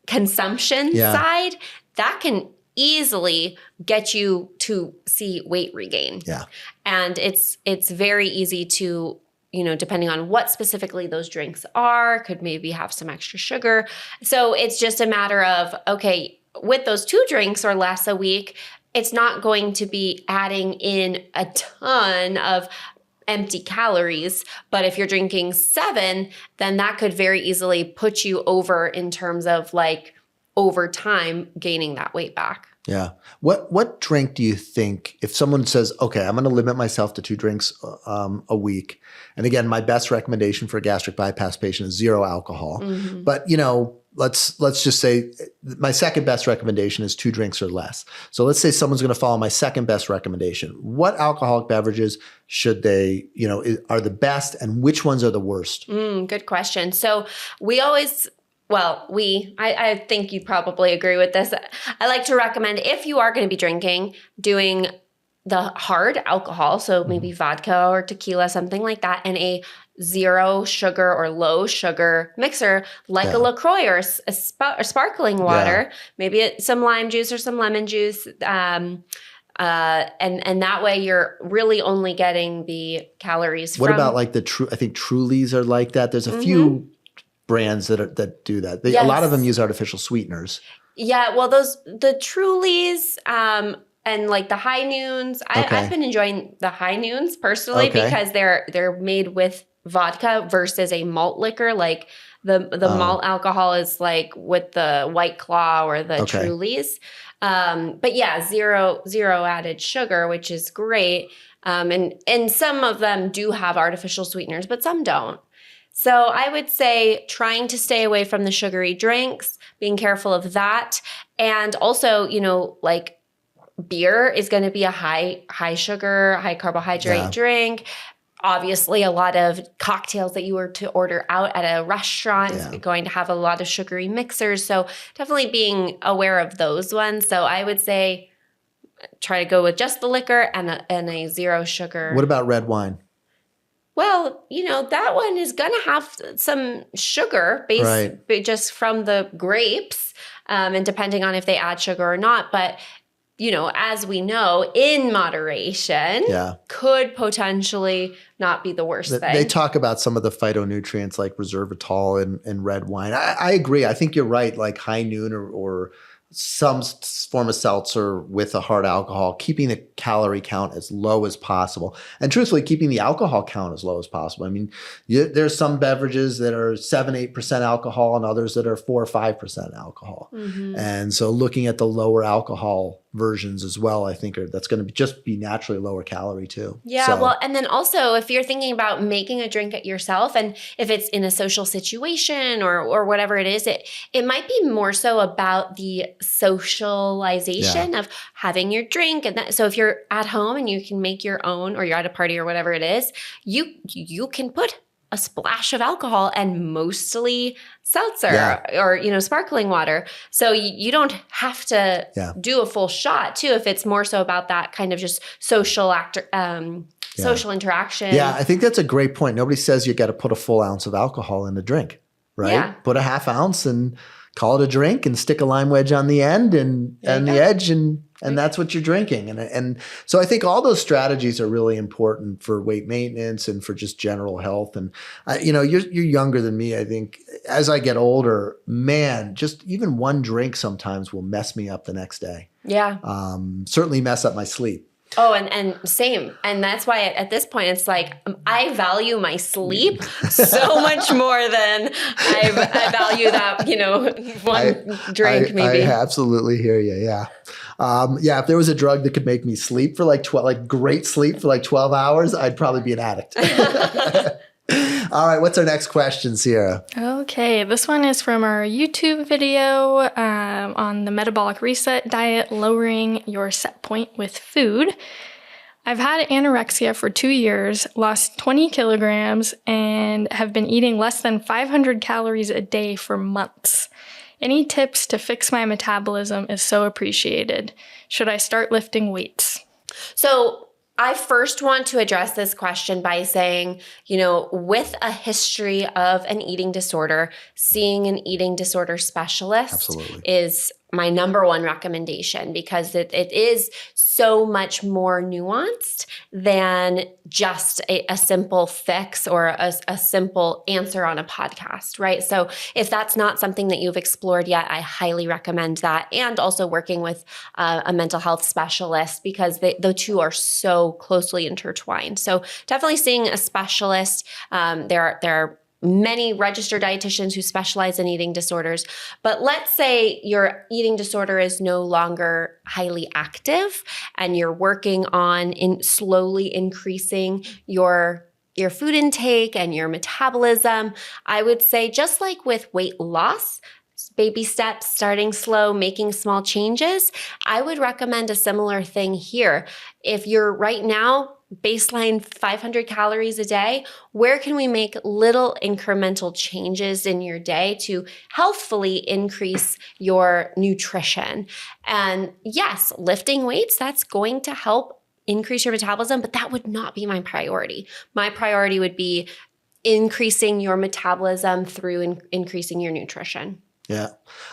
consumption side, that can easily get you to see weight regain. Yeah. And it's very easy to, depending on what specifically those drinks are, could maybe have some extra sugar. So it's just a matter of, okay, with those 2 drinks or less a week, it's not going to be adding in a ton of empty calories. But if you're drinking 7, then that could very easily put you over in terms of like over time gaining that weight back. Yeah. What drink do you think, if someone says, okay, I'm going to limit myself to 2 drinks a week. And again, my best recommendation for a gastric bypass patient is 0 alcohol. Mm-hmm. But, let's just say my second best recommendation is 2 drinks or less. So let's say someone's going to follow my second best recommendation. What alcoholic beverages should they, are the best, and which ones are the worst? Good question. So I think you probably agree with this. I like to recommend, if you are going to be drinking, doing the hard alcohol, so maybe vodka or tequila, something like that, and a 0 sugar or low sugar mixer like a LaCroix or a sparkling water, maybe some lime juice or some lemon juice. And that way you're really only getting the calories What about like I think Trulies are like that. There's a few brands that do that. A lot of them use artificial sweeteners. Yeah, well, the Trulies and like the High Noons. I've been enjoying the High Noons personally because they're made with vodka versus a malt liquor. Like the malt alcohol is like with the White Claw or the Trulies. But yeah, zero added sugar, which is great. And some of them do have artificial sweeteners, but some don't. So I would say trying to stay away from the sugary drinks, being careful of that. And also, like beer is going to be a high sugar, high carbohydrate drink. Obviously, a lot of cocktails that you were to order out at a restaurant is going to have a lot of sugary mixers. So definitely being aware of those ones. So I would say try to go with just the liquor and a 0 sugar. What about red wine? Well, that one is going to have some sugar based just from the grapes, and depending on if they add sugar or not. But, as we know, in moderation could potentially not be the worst thing. They talk about some of the phytonutrients like resveratrol in red wine. I agree. I think you're right. Like High Noon or some form of seltzer with a hard alcohol, keeping the calorie count as low as possible. And truthfully, keeping the alcohol count as low as possible. I mean, there's some beverages that are 7-8% alcohol and others that are 4 or 5% alcohol. Mm-hmm. And so looking at the lower alcohol versions as well, I think that's going to just be naturally lower calorie too. Yeah, well, and then also if you're thinking about making a drink at yourself, and if it's in a social situation or whatever it is, it might be more so about the socialization of having your drink. And so if you're at home and you can make your own, or you're at a party or whatever it is, you can put a splash of alcohol and mostly seltzer or sparkling water. So you don't have to do a full shot too, if it's more so about that kind of just social interaction. Yeah, I think that's a great point. Nobody says you got to put a full ounce of alcohol in the drink, right? Yeah. Put a half ounce and call it a drink, and stick a lime wedge on the end and the edge, and that's what you're drinking. And so I think all those strategies are really important for weight maintenance and for just general health. And you're younger than me. I think as I get older, man, just even one drink sometimes will mess me up the next day. Yeah. Certainly mess up my sleep. Oh, and same. And that's why at this point, it's like, I value my sleep so much more than I value that, one drink maybe. I absolutely hear you. Yeah. If there was a drug that could make me sleep for great sleep for 12 hours, I'd probably be an addict. All right. What's our next question, Sierra? Okay. This one is from our YouTube video on the metabolic reset diet, lowering your set point with food. I've had anorexia for 2 years, lost 20 kilograms, and have been eating less than 500 calories a day for months. Any tips to fix my metabolism is so appreciated. Should I start lifting weights? So I first want to address this question by saying, with a history of an eating disorder, seeing an eating disorder specialist Absolutely. is my number one recommendation, because it is so much more nuanced than just a simple fix or a simple answer on a podcast, right? So if that's not something that you've explored yet, I highly recommend that. And also working with a mental health specialist, because the two are so closely intertwined. So definitely seeing a specialist. There are many registered dietitians who specialize in eating disorders. But let's say your eating disorder is no longer highly active and you're working on slowly increasing your food intake and your metabolism. I would say, just like with weight loss, baby steps, starting slow, making small changes, I would recommend a similar thing here. If you're right now baseline 500 calories a day, where can we make little incremental changes in your day to healthfully increase your nutrition? And yes, lifting weights, that's going to help increase your metabolism, but that would not be my priority. My priority would be increasing your metabolism through increasing your nutrition. Yeah.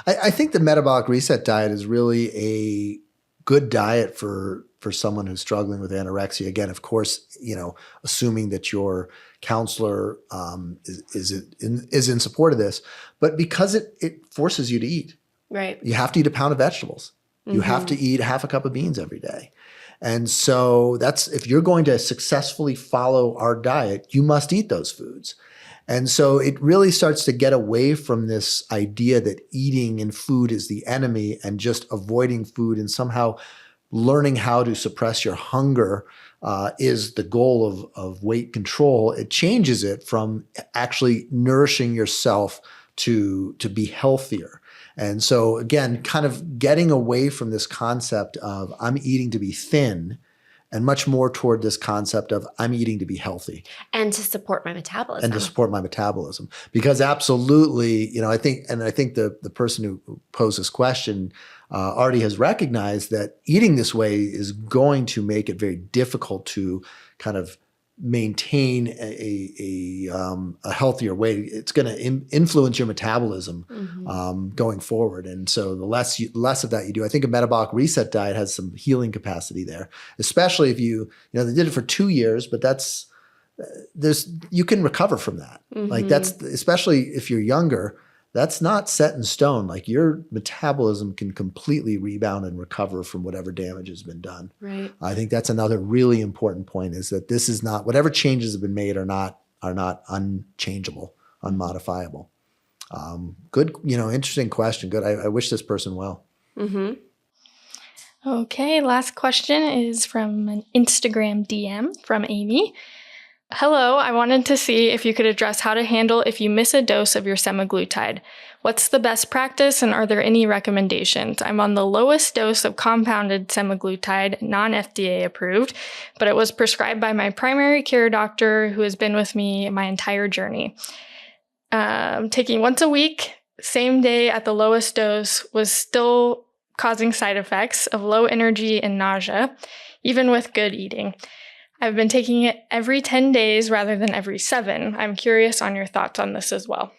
I think the metabolic reset diet is really a good diet for someone who's struggling with anorexia. Again, of course, assuming that your counselor is in support of this, but because it forces you to eat. Right. You have to eat a pound of vegetables. Mm-hmm. You have to eat half a cup of beans every day. And so if you're going to successfully follow our diet, you must eat those foods. And so it really starts to get away from this idea that eating and food is the enemy, and just avoiding food and somehow learning how to suppress your hunger is the goal of weight control. It changes it from actually nourishing yourself to be healthier. And so again, kind of getting away from this concept of I'm eating to be thin, and much more toward this concept of I'm eating to be healthy. And to support my metabolism. Because absolutely, I think the person who posed this question already has recognized that eating this way is going to make it very difficult to kind of maintain a healthier weight. It's going to influence your metabolism going forward. And so the less of that you do, I think a metabolic reset diet has some healing capacity there, especially if they did it for 2 years, but you can recover from that. Mm-hmm. Like especially if you're younger, that's not set in stone. Like your metabolism can completely rebound and recover from whatever damage has been done. Right. I think that's another really important point, is that this is not, whatever changes have been made are not unchangeable, unmodifiable. Good, interesting question. Good. I wish this person well. Mm-hmm. Okay. Last question is from an Instagram DM from Amy. Hello, I wanted to see if you could address how to handle if you miss a dose of your semaglutide. What's the best practice, and are there any recommendations? I'm on the lowest dose of compounded semaglutide, non-FDA approved, but it was prescribed by my primary care doctor, who has been with me my entire journey. Taking once a week, same day at the lowest dose, was still causing side effects of low energy and nausea, even with good eating. I've been taking it every 10 days rather than every 7. I'm curious on your thoughts on this as well.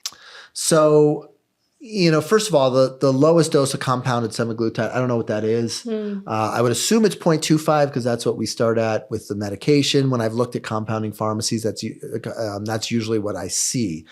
So, first of all, the lowest dose of compounded semaglutide, I don't know what that is. I would assume it's 0.25 because that's what we start at with the medication. When I've looked at compounding pharmacies, that's usually what I see.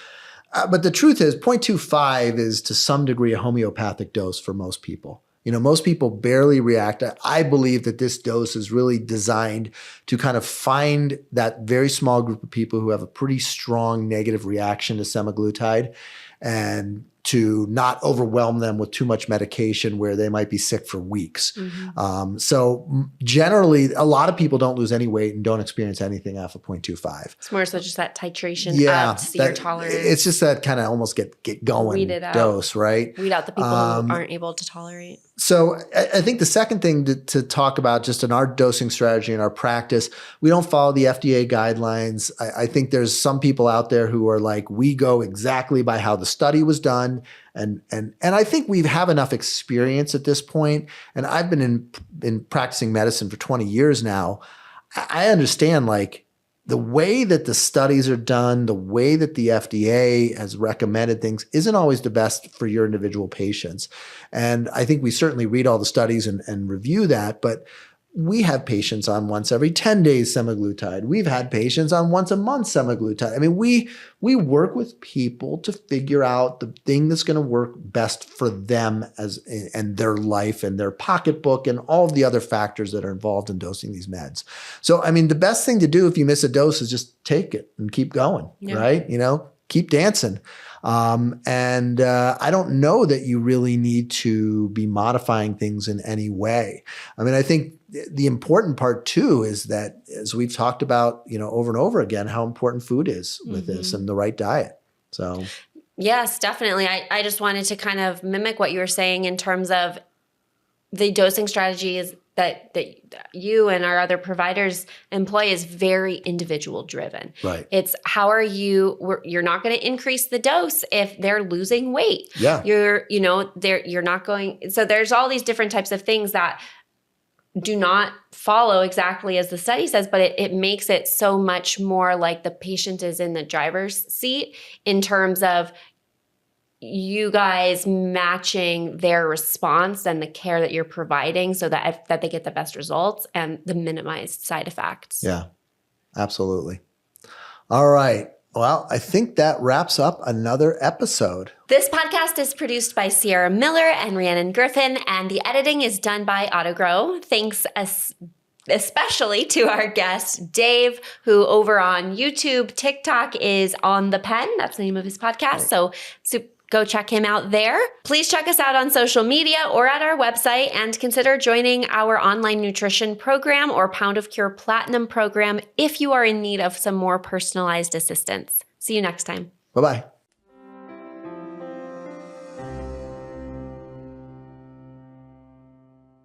But the truth is 0.25 is to some degree a homeopathic dose for most people. Most people barely react. I believe that this dose is really designed to kind of find that very small group of people who have a pretty strong negative reaction to semaglutide and to not overwhelm them with too much medication where they might be sick for weeks. So generally, a lot of people don't lose any weight and don't experience anything after 0.25. It's more so just that titration up to see your tolerance. It's just that kind of almost get going dose, right? Weed out the people who aren't able to tolerate. So I think the second thing to talk about just in our dosing strategy and our practice, we don't follow the FDA guidelines. I think there's some people out there who are like, we go exactly by how the study was done. And I think we have enough experience at this point. And I've been in practicing medicine for 20 years now. I understand like the way that the studies are done, the way that the FDA has recommended things isn't always the best for your individual patients. And I think we certainly read all the studies and review that, but we have patients on once every 10 days semaglutide. We've had patients on once a month semaglutide. I mean, we work with people to figure out the thing that's going to work best for them and their life and their pocketbook and all of the other factors that are involved in dosing these meds. So, I mean, the best thing to do if you miss a dose is just take it and keep going, right? Keep dancing. And I don't know that you really need to be modifying things in any way. I mean, I think the important part too is that, as we've talked about, over and over again, how important food is with this and the right diet. So, yes, definitely. I just wanted to kind of mimic what you were saying in terms of the dosing strategies that you and our other providers employ is very individual driven. Right. It's you're not going to increase the dose if they're losing weight. Yeah. You're not going. So there's all these different types of things that do not follow exactly as the study says, but it makes it so much more like the patient is in the driver's seat in terms of you guys matching their response and the care that you're providing so that they get the best results and the minimized side effects. Yeah, absolutely. All right. Well, I think that wraps up another episode. This podcast is produced by Sierra Miller and Rhiannon Griffin, and the editing is done by AutoGrow. Thanks especially to our guest, Dave, who over on YouTube, TikTok is On the Pen. That's the name of his podcast. Right. So go check him out there. Please check us out on social media or at our website and consider joining our online nutrition program or Pound of Cure Platinum program if you are in need of some more personalized assistance. See you next time. Bye-bye.